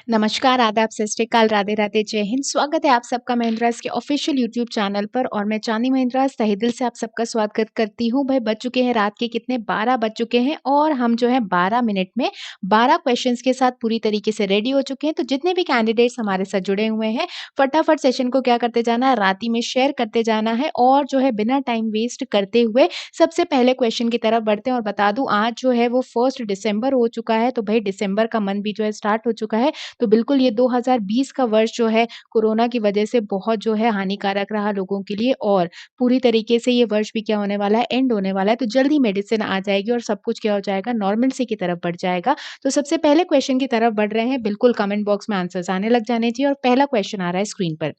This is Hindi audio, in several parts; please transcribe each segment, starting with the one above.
नमस्कार, आदाब, सत श्री अकाल, राधे राधे, जय हिंद। स्वागत है आप सबका महिंद्रास के ऑफिशियल यूट्यूब चैनल पर और मैं चांदी महिंद्रास तहे दिल से आप सबका स्वागत करती हूँ। भाई बज चुके हैं रात के कितने 12 बज चुके हैं और हम जो है 12 मिनट में 12 क्वेश्चंस के साथ पूरी तरीके से रेडी हो चुके हैं। तो जितने भी कैंडिडेट्स हमारे साथ जुड़े हुए हैं, फटाफट सेशन को क्या करते जाना है, राती में शेयर करते जाना है और जो है बिना टाइम वेस्ट करते हुए सबसे पहले क्वेश्चन की तरफ बढ़ते हैं। और बता दूं आज जो है वो 1 दिसंबर हो चुका है, तो भाई दिसंबर का मंथ भी जो है स्टार्ट हो चुका है। तो बिल्कुल ये 2020 का वर्ष जो है कोरोना की वजह से बहुत जो है हानिकारक रहा लोगों के लिए और पूरी तरीके से ये वर्ष भी क्या होने वाला है, एंड होने वाला है। तो जल्दी मेडिसिन आ जाएगी और सब कुछ क्या हो जाएगा, नॉर्मलसी की तरफ बढ़ जाएगा। तो सबसे पहले क्वेश्चन की तरफ बढ़ रहे हैं, बिल्कुल कमेंट बॉक्स में आंसर्स आने लग जाने चाहिए और पहला क्वेश्चन आ रहा है स्क्रीन पर।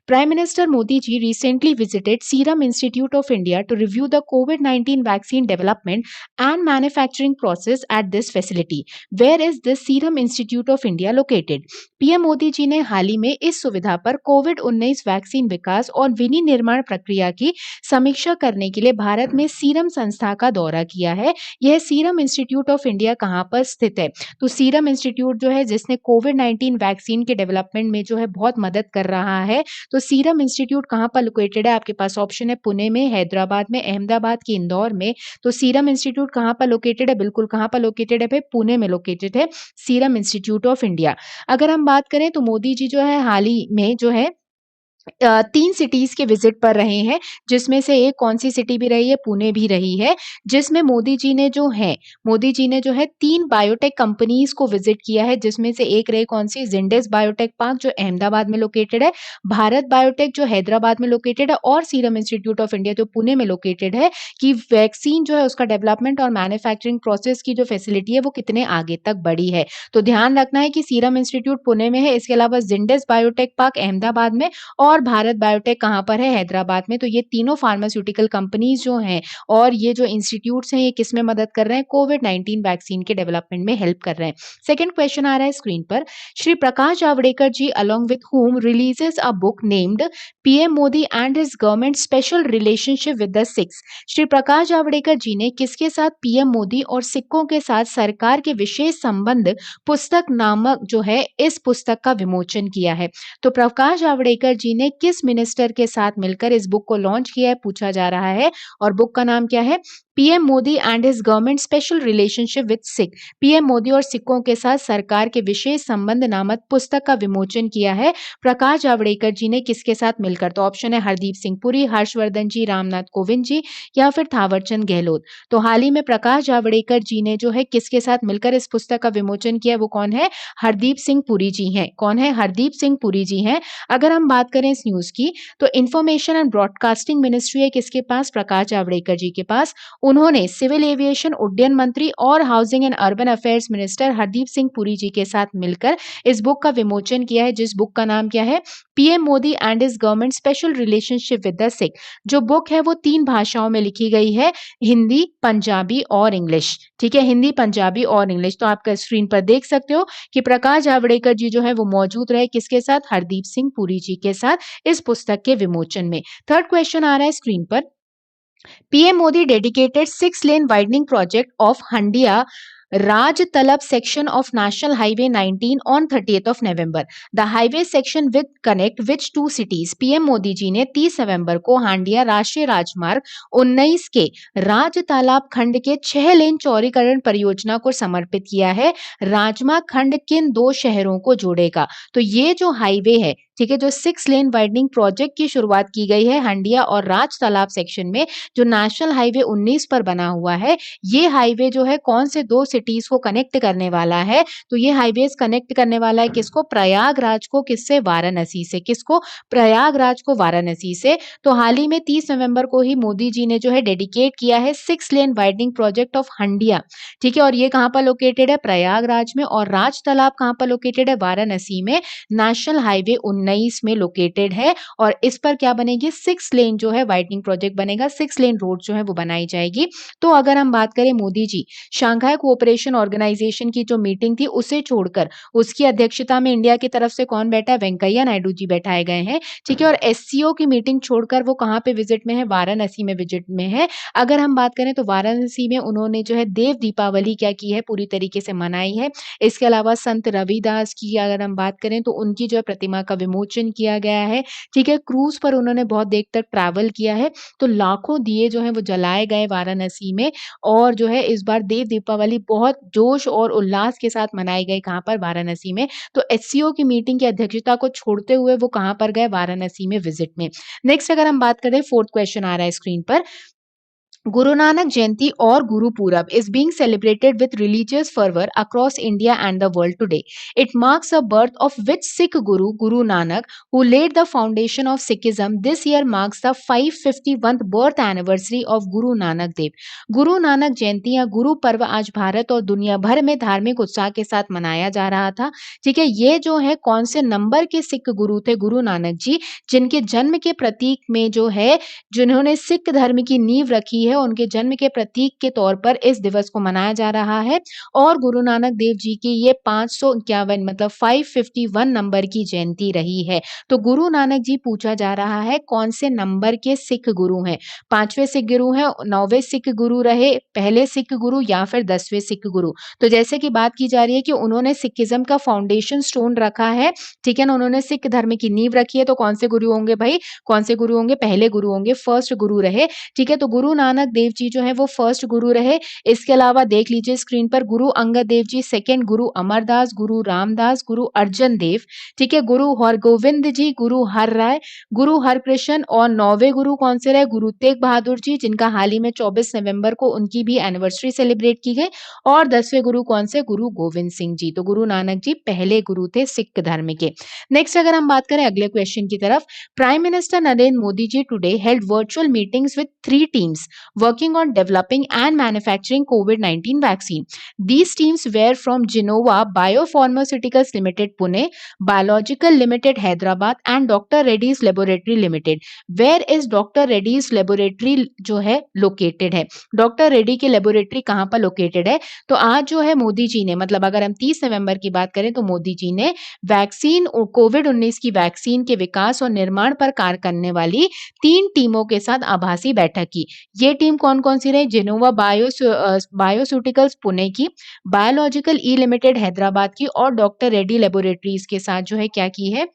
Prime Minister Modi ji recently visited Serum Institute of India to review the COVID-19 vaccine development and manufacturing process at this facility. Where is this Serum Institute of India located? PM Modi ji ने हाल ही में इस सुविधा पर कोविड-19 वैक्सीन विकास और विनिर्माण प्रक्रिया की समीक्षा करने के लिए भारत में सीरम संस्था का दौरा किया है। यह सीरम इंस्टीट्यूट ऑफ इंडिया कहाँ पर स्थित है? तो सीरम इंस्टीट्यूट जो है जिसने कोविड-19 वैक्सीन के डेवलपमेंट में जो है बहुत मदद कर रहा है, तो सीरम इंस्टीट्यूट कहाँ पर लोकेटेड है? आपके पास ऑप्शन है पुणे में, हैदराबाद में, अहमदाबाद की इंदौर में। तो सीरम इंस्टीट्यूट कहाँ पर लोकेटेड है? बिल्कुल कहाँ पर लोकेटेड है भाई? पुणे में लोकेटेड है सीरम इंस्टीट्यूट ऑफ इंडिया। अगर हम बात करें तो मोदी जी जो है हाल ही में जो है 3 सिटीज के विजिट पर रहे हैं, जिसमें से एक कौन-सी सिटी भी रही है? पुणे भी रही है, जिसमें मोदी जी ने जो है 3 बायोटेक कंपनीज़ को विजिट किया है, जिसमें से एक रही कौन-सी? ज़िंडस बायोटेक पार्क जो अहमदाबाद में लोकेटेड है, भारत बायोटेक जो हैदराबाद में लोकेटेड है और सीरम इंस्टीट्यूट ऑफ इंडिया जो पुणे में लोकेटेड है, कि वैक्सीन जो है उसका डेवलपमेंट और मैन्युफैक्चरिंग प्रोसेस की जो फैसिलिटी है वो कितने आगे तक बढ़ी है। तो ध्यान रखना है कि सीरम इंस्टीट्यूट पुणे में है, इसके अलावा ज़िंडस बायोटेक पार्क अहमदाबाद में और भारत बायोटेक कहाँ पर है? हैदराबाद में। तो ये तीनों फार्मास्यूटिकल कंपनीज जो हैं और ये जो इंस्टीट्यूट्स हैं, ये किसमें मदद कर रहे हैं? कोविड-19 वैक्सीन के डेवलपमेंट में हेल्प कर रहे हैं। सेकंड क्वेश्चन आ रहा है स्क्रीन पर। Shri Prakash Javadekar ji along with whom releases a book named PM Modi and his government special relationship with the six. Shri Prakash Javadekar ji ने किसके साथ पीएम मोदी और सिखों के साथ सरकार के विशेष संबंध पुस्तक नामक जो है इस पुस्तक का विमोचन किया है? तो प्रकाश जावड़ेकर जी ने किस मिनिस्टर के साथ मिलकर इस बुक को लॉन्च किया है, पूछा जा रहा है। और बुक का नाम क्या है? PM Modi and his government special relationship with Sikh. PM Modi और सिखों के साथ सरकार के विशेष संबंध नामक पुस्तक का विमोचन किया है प्रकाश जावड़ेकर जी ने किसके साथ मिलकर? तो ऑप्शन है हरदीप सिंह पुरी, हर्षवर्धन जी, रामनाथ कोविंद जी या फिर थावरचंद गहलोत। तो हाल ही में प्रकाश जावड़ेकर जी ने जो है किसके साथ मिलकर इस पुस्तक का विमोचन किया, वो कौन है? हरदीप सिंह पुरी जी हैं। कौन है? हरदीप सिंह पुरी जी हैं। अगर हम बात करें इस न्यूज की, तो इंफॉर्मेशन एंड ब्रॉडकास्टिंग मिनिस्ट्री है किसके पास? प्रकाश जावड़ेकर जी के पास। उन्होंने सिविल एविएशन, उड्डयन मंत्री और housing and urban affairs minister Hardeep Singh Puri ji के साथ मिलकर इस बुक का विमोचन किया है, जिस बुक का नाम क्या है? PM Modi and his government special relationship with the Sikh. जो बुक है वो 3 भाषाओं में लिखी गई है, हिंदी, पंजाबी और इंग्लिश। ठीक है, हिंदी, पंजाबी और इंग्लिश। तो आप स्क्रीन पर देख सकते हो कि प्रकाश जावड़ेकर जी जो है वो मौजूद रहे किसके साथ? हरदीप सिंह पुरी जी के साथ इस पुस्तक के विमोचन में। थर्ड क्वेश्चन आ रहा है स्क्रीन पर। PM Modi dedicated 6-lane widening project of Handia Raj Talab section of National Highway 19 on 30th of November. The highway section will connect which two cities? PM Modi ji ने 30 नवंबर को हांडिया राष्ट्रीय राजमार्ग 19 के राज तालाब खंड के 6 लेन चौड़ीकरण परियोजना को समर्पित किया है। राजमार्ग खंड किन 2 शहरों को जोड़ेगा? तो ये जो हाईवे है, ठीक है, जो 6 लेन वाइडनिंग प्रोजेक्ट की शुरुआत की गई है हंडिया और राज तालाब सेक्शन में, जो नेशनल हाईवे 19 पर बना हुआ है, ये हाईवे जो है कौन से 2 सिटीज को कनेक्ट करने वाला है? तो ये हाईवेज कनेक्ट करने वाला है किसको? प्रयागराज को। किससे? वाराणसी से। किसको? प्रयागराज को वाराणसी से। तो हाल ही में 30 नवंबर को ही मोदी जी ने जो है डेडिकेट किया है 6 लेन वाइडनिंग प्रोजेक्ट ऑफ हंडिया। ठीक है, और ये कहाँ पर लोकेटेड है? प्रयागराज में। और राज तालाब कहाँ पर लोकेटेड है? वाराणसी में, नेशनल हाईवे 19 2019 में लोकेटेड है और इस पर क्या बनेगी 6 लेन जो है वाइडनिंग प्रोजेक्ट बनेगा, 6 लेन रोड जो है वो बनाई जाएगी। तो अगर हम बात करें Modi ji Shanghai cooperation organisation की जो मीटिंग थी उसे छोड़कर उसकी अध्यक्षता में इंडिया की तरफ से कौन बैठा है? वेंकैया नायडू जी बैठाए गए हैं, ठीक है। और एससीओ की मीटिंग छोड़कर वो कहाँ पे विजिट में है? वाराणसी में विजिट में है। अगर हम बात करें तो वाराणसी में उन्होंने जो है देव दीपावली क्या की है? पूरी तरीके से मनाई है। इसके अलावा संत रविदास की अगर हम बात करें तो उनकी जो है प्रतिमा का विमोचन किया गया है, ठीक है। क्रूज पर उन्होंने बहुत देर तक ट्रैवल किया है, तो लाखों दिए जो हैं वो जलाए गए वाराणसी में और जो है इस बार देव दीपावली बहुत जोश और उल्लास के साथ मनाई गई कहाँ पर? वाराणसी में। तो एचसीओ की मीटिंग की अध्यक्षता को छोड़ते हुए वो कहाँ पर गए? वाराणसी में विजिट में। नेक्स्ट अगर हम बात करें 4th क्वेश्चन आ रहा है स्क्रीन पर। Guru Nanak Jayanti or Guru Purab is being celebrated with religious fervor across India and the world today. It marks the birth of which Sikh Guru, Guru Nanak, who laid the foundation of Sikhism. This year marks the 551th birth anniversary of Guru Nanak Dev. Guru Nanak जयंती या गुरु पर्व आज भारत और दुनिया भर में धार्मिक उत्साह के साथ मनाया जा रहा था, ठीक है। ये जो है कौन से नंबर के सिख गुरु थे? गुरु नानक जी, जिनके जन्म के प्रतीक में जो है जिन्होंने सिख धर्म की नींव रखी है, उनके जन्म के प्रतीक के तौर पर इस दिवस को मनाया जा रहा है। और गुरु नानक देव जी की ये 551 मतलब 551 नंबर की जयंती रही है। तो गुरु नानक जी पूछा जा रहा है कौन से नंबर के सिख गुरु हैं? 5वें सिख गुरु हैं, 9वें सिख गुरु रहे, पहले सिख गुरु या फिर 10वें सिख गुरु। तो जैसे कि बात की जा रही है कि उन्होंने सिखिज्म का फाउंडेशन स्टोन रखा है, ठीक है ना, उन्होंने सिख धर्म की नींव रखी है, तो कौन से गुरु होंगे भाई? कौन से गुरु होंगे? पहले गुरु होंगे, फर्स्ट गुरु रहे, ठीक है। तो गुरु नानक देव जी जो है वो फर्स्ट गुरु रहे। इसके अलावा देख लीजिए स्क्रीन पर गुरु अंगद देव जी सेकंड, गुरु अमरदास, गुरु रामदास, गुरु अर्जन देव, ठीक है, गुरु हरगोविंद जी, गुरु हर राय, गुरु हरकृष्ण और 9वें गुरु कौन से रहे? गुरु तेग बहादुर जी, जिनका हाल ही में 24 नवंबर को उनकी भी एनिवर्सरी सेलिब्रेट की गई। और 10वें गुरु कौन से? गुरु गोविंद सिंह जी। तो गुरु नानक जी पहले गुरु थे सिख धर्म के। नेक्स्ट अगर हम बात करें अगले क्वेश्चन की तरफ, Prime Minister Narendra Modi ji today held virtual meetings with 3 teams working on developing and manufacturing COVID-19 vaccine. These teams were from Genova Biopharmaceuticals Limited Pune, Biological Limited Hyderabad and Dr. Reddy's Laboratory Limited. Where is Dr. Reddy's Laboratory जो है located है? डॉक्टर रेड्डी की लेबोरेटरी कहाँ पर लोकेटेड है? तो आज जो है मोदी जी ने मतलब अगर हम 30 नवंबर की बात करें तो मोदी जी ने वैक्सीन कोविड-19 की वैक्सीन के विकास और निर्माण पर कार्य करने वाली 3 टीमों के साथ आभासी बैठक की। ये टीम कौन-कौन सी रही? जेनोवा बायोस्यूटिकल्स पुणे की, बायोलॉजिकल ई लिमिटेड हैदराबाद की और डॉक्टर रेड्डी लेबोरेटरीज के साथ जो है क्या की है?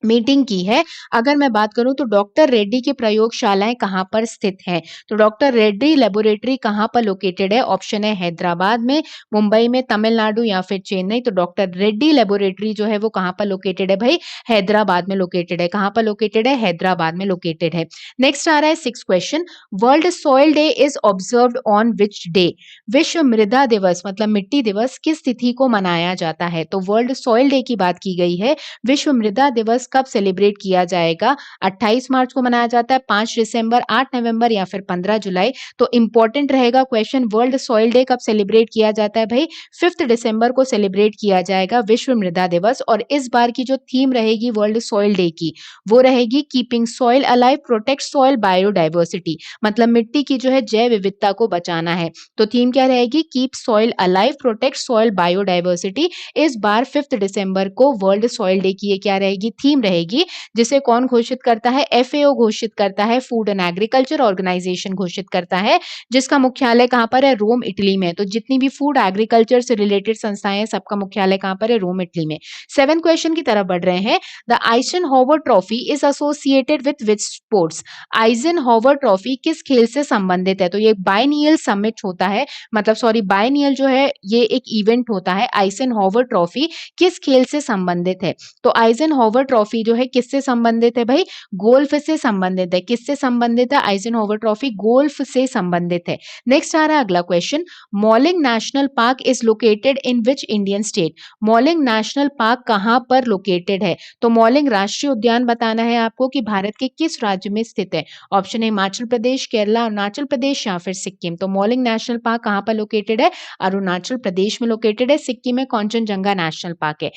मीटिंग की है। अगर मैं बात करूं तो डॉक्टर रेड्डी की प्रयोगशालाएं कहां पर स्थित हैं? तो डॉक्टर रेड्डी लेबोरेटरी कहां पर लोकेटेड है? ऑप्शन है हैदराबाद में, मुंबई में, तमिलनाडु या फिर चेन्नई। तो डॉक्टर रेड्डी लेबोरेटरी जो है वो कहां पर लोकेटेड है भाई? हैदराबाद में लोकेटेड है। कहां पर लोकेटेड है? हैदराबाद में लोकेटेड है। नेक्स्ट आ रहा है 6th question, world soil day is observed on which day? विश्व मृदा दिवस मतलब मिट्टी दिवस किस तिथि को मनाया जाता है? तो वर्ल्ड सॉइल डे की बात की गई है। विश्व मृदा दिवस कब सेलिब्रेट किया जाएगा? 28 मार्च को मनाया जाता है, 5 दिसंबर, 8 नवंबर या फिर 15 जुलाई। तो इंपॉर्टेंट रहेगा क्वेश्चन, वर्ल्ड सॉइल डे कब सेलिब्रेट किया जाता है भाई? 5 दिसंबर को सेलिब्रेट किया जाएगा विश्व मृदा दिवस। और इस बार की जो थीम रहेगी वर्ल्ड सॉइल डे की वो रहेगी keeping soil alive, protect soil biodiversity, मतलब मिट्टी की जो है जैव विविधता को बचाना है। तो थीम क्या रहेगी? Keep soil alive, protect soil biodiversity. इस बार 5 दिसंबर को वर्ल्ड सॉइल डे की ये क्या रहेगी? थीम रहेगी, जिसे कौन घोषित करता है? FAO घोषित करता है, फूड एंड एग्रीकल्चर ऑर्गेनाइजेशन घोषित करता है, जिसका मुख्यालय कहां पर है? रोम, इटली में। तो जितनी भी फूड एग्रीकल्चर से रिलेटेड संस्थाएं हैं सबका मुख्यालय कहां पर है? रोम, इटली में। 7th क्वेश्चन की तरफ बढ़ रहे हैं, the Eisenhower trophy is associated with which sports? Eisenhower trophy किस खेल से संबंधित है? तो ये बायनियल समिट होता है, मतलब सॉरी बायनियल जो है ये एक इवेंट होता है। आइजनहोवर ट्रॉफी किस खेल से संबंधित है? तो आइजनहोवर ट्रॉफी जो है किससे संबंधित है भाई? गोल्फ से संबंधित है। किससे संबंधित है? आइजनहोवर ट्रॉफी गोल्फ से संबंधित है। नेक्स्ट आ रहा है अगला question, Mouling national park is located in which Indian state? Mouling national park कहां पर लोकेटेड है? तो मॉलिंग राष्ट्रीय उद्यान बताना है आपको कि भारत के किस राज्य में स्थित है? ऑप्शन है हिमाचल प्रदेश, केरला, अरुणाचल प्रदेश या फिर सिक्किम। तो मॉलिंग नेशनल पार्क कहां पर लोकेटेड है? अरुणाचल प्रदेश में लोकेटेड है। सिक्किम में कंचनजंगा नेशनल पार्क है।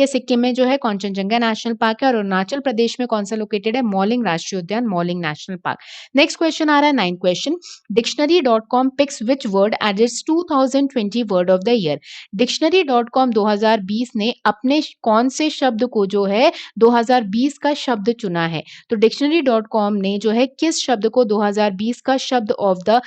सिक्किम में जो है कंचनजंगा नेशनल पार्क है और अरुणाचल प्रदेश में कौन सा लोकेटेड है? मॉलिंग राष्ट्रीय उद्यान, Mouling national park. Next question आ रहा है 9th question, dictionary.com picks which word as its 2020 word of the year? dictionary.com 2020 ने अपने कौन से शब्द को जो है 2020 का शब्द चुना है? तो dictionary.com ने जो है किस शब्द को 2020 का शब्द ऑफ द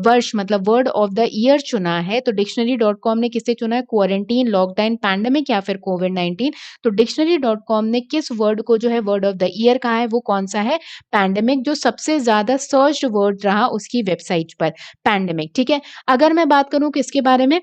वर्ष मतलब वर्ड ऑफ द ईयर चुना है? तो dictionary.com ने किसे चुना है? क्वारंटीन, लॉकडाउन, पैंडेमिक या फिर कोविड-19। तो dictionary.com ने किस वर्ड को जो है वर्ड ऑफ द ईयर कहा है? वो कौन सा है? पैंडेमिक, जो सबसे ज्यादा सर्च्ड वर्ड रहा उसकी वेबसाइट पर, पैंडेमिक। ठीक है, अगर मैं बात करूं किसके बारे में,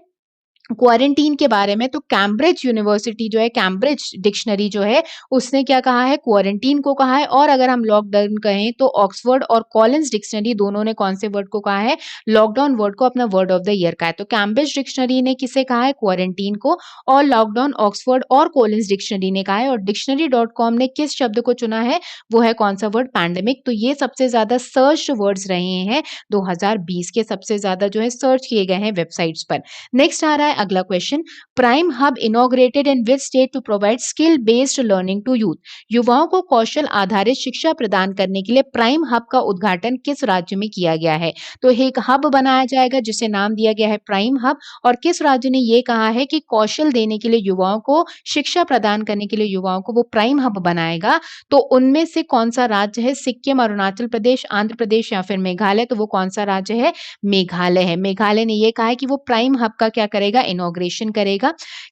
क्वारंटीन के बारे में, तो कैम्ब्रिज यूनिवर्सिटी जो है, कैम्ब्रिज डिक्शनरी जो है उसने क्या कहा है? क्वारंटीन को कहा है। और अगर हम लॉकडाउन कहें तो ऑक्सफोर्ड और कॉलिंस डिक्शनरी दोनों ने कौन से वर्ड को कहा है? लॉकडाउन वर्ड को अपना वर्ड ऑफ द ईयर कहा है। तो कैम्ब्रिज डिक्शनरी ने किसे कहा है? क्वारंटीन को। और लॉकडाउन ऑक्सफोर्ड और कॉलिंस डिक्शनरी ने कहा है। और डिक्शनरी.com ने किस शब्द को चुना है? वो है कौन सा वर्ड? पैंडेमिक। तो ये सबसे ज्यादा सर्च वर्ड्स रहे हैं 2020 के, सबसे ज्यादा जो है सर्च किए गए हैं वेबसाइट्स पर। नेक्स्ट आ रहा है अगला question, prime hub inaugurated in which state to provide skill based learning to youth? युवाओं को कौशल आधारित शिक्षा प्रदान करने के लिए प्राइम हब का उद्घाटन किस राज्य में किया गया है? तो एक हब बनाया जाएगा जिसे नाम दिया गया है प्राइम हब, और किस राज्य ने ये कहा है कि कौशल देने के लिए युवाओं को, शिक्षा प्रदान करने के लिए युवाओं को वो प्राइम हब बनाएगा? तो उनमें से कौन सा राज्य है? सिक्किम, अरुणाचल प्रदेश, आंध्र प्रदेश या फिर मेघालय? तो वो कौन सा राज्य है? मेघालय है। मेघालय ने ये कहा है कि वो प्राइम हब का क्या करेगा? इनॉग्रेशन करेगा।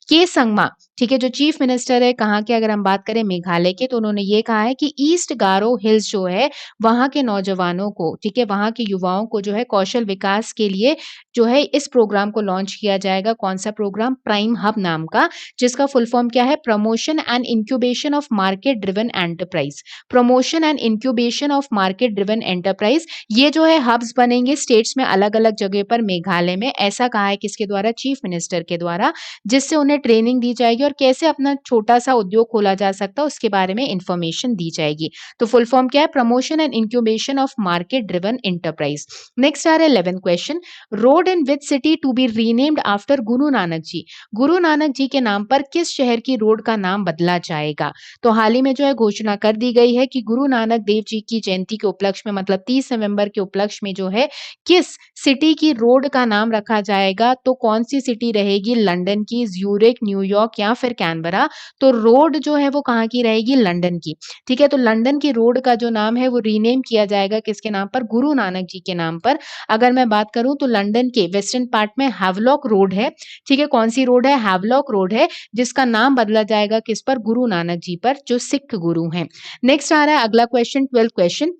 के संगमा, ठीक है, जो चीफ मिनिस्टर है कहाँ के, अगर हम बात करें मेघालय के, तो उन्होंने ये कहा है कि ईस्ट गारो हिल्स जो है वहां के नौजवानों को, ठीक है, वहां के युवाओं को जो है कौशल विकास के लिए जो है इस प्रोग्राम को लॉन्च किया जाएगा। कौन सा प्रोग्राम? प्राइम हब नाम का, जिसका फुल फॉर्म क्या है? Promotion and incubation of market driven enterprise. Promotion and incubation of market driven enterprise, ये जो है हब्स बनेंगे स्टेट्स में अलग अलग जगह पर, मेघालय में। ऐसा कहा है किसके द्वारा? चीफ मिनिस्टर के द्वारा, जिससे उन्हें ट्रेनिंग दी जाएगी और कैसे अपना छोटा सा उद्योग खोला जा सकता है उसके बारे में इंफॉर्मेशन दी जाएगी। तो फुल फॉर्म क्या है? Promotion and incubation of market driven enterprise. Next आ रहा है 11th question, road in which city to be renamed after Guru Nanak जी? गुरु नानक जी के नाम पर किस शहर की रोड का नाम बदला जाएगा? तो हाल ही में जो है घोषणा कर दी गई है कि गुरु नानक देव जी की जयंती के उपलक्ष्य में, मतलब 30 नवंबर के उपलक्ष्य में जो है किस सिटी की रोड का नाम रखा जाएगा? तो कौन सी सिटी रहेगी? लंदन की, ज्यूरिक, न्यूयॉर्क या फिर कैनबरा? तो रोड जो है वो कहाँ की रहेगी? लंदन की। ठीक है, तो लंदन की रोड का जो नाम है वो रीनेम किया जाएगा किसके नाम पर? गुरु नानक जी के नाम पर। अगर मैं बात करूं तो लंदन के वेस्टर्न पार्ट में हैवलॉक रोड है। ठीक है, कौन सी रोड है? हैवलॉक रोड है, जिसका नाम बदला जाएगा किस पर? गुरु नानक जी पर, जो सिख गुरु हैं। नेक्स्ट आ रहा है अगला question, 12th question,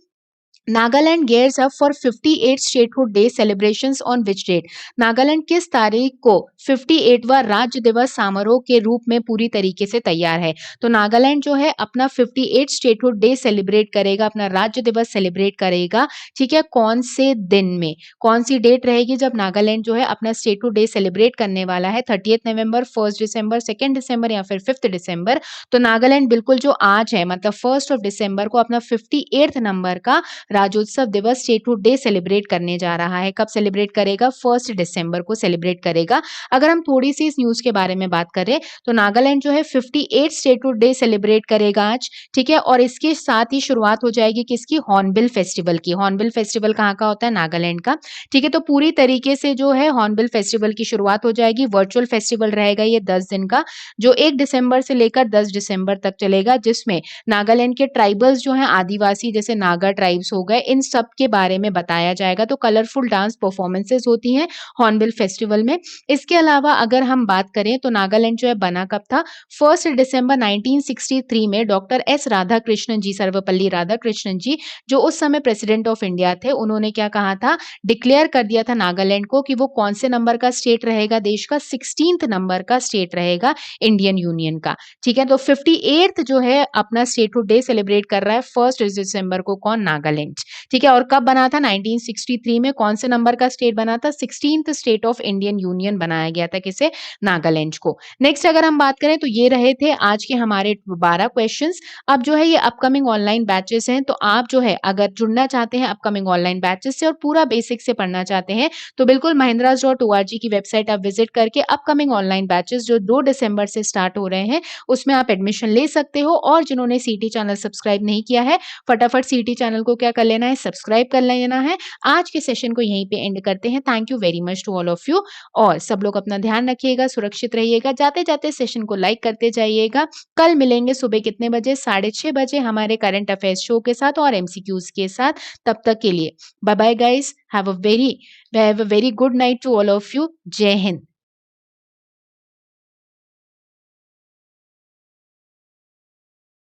Nagaland gears up for 58 statehood day celebrations on which date? Nagaland किस तारीख को 58वां राज्य दिवस समारोह के रूप में पूरी तरीके से तैयार है? तो नागालैंड जो है अपना 58 स्टेटहुड डे सेलिब्रेट करेगा, अपना राज्य दिवस सेलिब्रेट करेगा। ठीक है, कौन से दिन में, कौन सी डेट रहेगी जब नागालैंड जो है अपना स्टेटहुड डे सेलिब्रेट करने वाला है? 30th नवंबर, 1 दिसंबर, 2 दिसंबर या फिर 5 दिसंबर? तो नागालैंड बिल्कुल जो आज है, मतलब 1 दिसंबर को अपना 58th नंबर का राज्योत्सव दिवस, स्टेटहुड डे सेलिब्रेट करने जा रहा है। कब सेलिब्रेट करेगा? 1 दिसंबर को सेलिब्रेट करेगा। अगर हम थोड़ी सी इस न्यूज के बारे में बात करें तो नागालैंड जो है 58 स्टेटहुड डे सेलिब्रेट करेगा आज। ठीक है, और इसके साथ ही शुरुआत हो जाएगी किसकी? हॉर्नबिल फेस्टिवल की। हॉर्नबिल फेस्टिवल कहाँ का होता है? नागालैंड का। ठीक है, तो पूरी तरीके से जो है हॉर्नबिल फेस्टिवल की शुरुआत हो जाएगी। वर्चुअल फेस्टिवल रहेगा ये 10 दिन का, जो 1 दिसंबर से लेकर 10 दिसंबर तक चलेगा, जिसमें नागालैंड के ट्राइबल्स जो हैं, आदिवासी जैसे नागा ट्राइब्स हो गए, इन सब के बारे में बताया जाएगा। तो कलरफुल डांस परफॉर्मेंसेस होती हैं हॉर्नबिल फेस्टिवल में। इसके अलावा अगर हम बात करें तो नागालैंड जो है बना कब था? 1 दिसंबर 1963 में डॉक्टर एस राधाकृष्णन जी, सर्वपल्ली राधाकृष्णन जी, जो उस समय प्रेसिडेंट ऑफ इंडिया थे, उन्होंने क्या कहा था? डिक्लेयर कर दिया था नागालैंड को कि वो कौन से नंबर का स्टेट रहेगा? देश का 16th नंबर का स्टेट रहेगा इंडियन यूनियन का। ठीक है, तो 58th जो है अपना स्टेटहुड डे सेलिब्रेट कर रहा है 1 दिसंबर को, कौन? नागालैंड। नागालैंड। ठीक है, और कब बना था? 1963 में। कौन से नंबर का स्टेट बना था? 16th state of Indian union बनाया गया था किसे? नागालैंड को। नेक्स्ट अगर हम बात करें तो ये रहे थे आज के हमारे 12 क्वेश्चंस। अब जो है ये अपकमिंग ऑनलाइन बैचेस हैं, तो आप जो है अगर जुड़ना चाहते हैं अपकमिंग ऑनलाइन बैचेस से और पूरा बेसिक से पढ़ना चाहते हैं, तो बिल्कुल mahindras.org की वेबसाइट आप विजिट करके अपकमिंग ऑनलाइन बैचेस जो 2 दिसंबर से स्टार्ट हो रहे हैं, उसमें आप एडमिशन ले सकते हो। और जिन्होंने सीटी चैनल सब्सक्राइब नहीं किया है, फटाफट सीटी चैनल को क्या कर लेना है? सब्सक्राइब कर लेना है। आज के सेशन को यहीं पे एंड करते हैं। Thank you very much to all of you और सब लोग अपना ध्यान रखिएगा, सुरक्षित रहिएगा, जाते-जाते सेशन को लाइक करते जाइएगा। कल मिलेंगे सुबह कितने बजे? 6:30 बजे हमारे करंट अफेयर्स शो के साथ और एमसीक्यूज के साथ। तब तक के लिए bye bye guys, have a very good night to all of you. जय हिंद।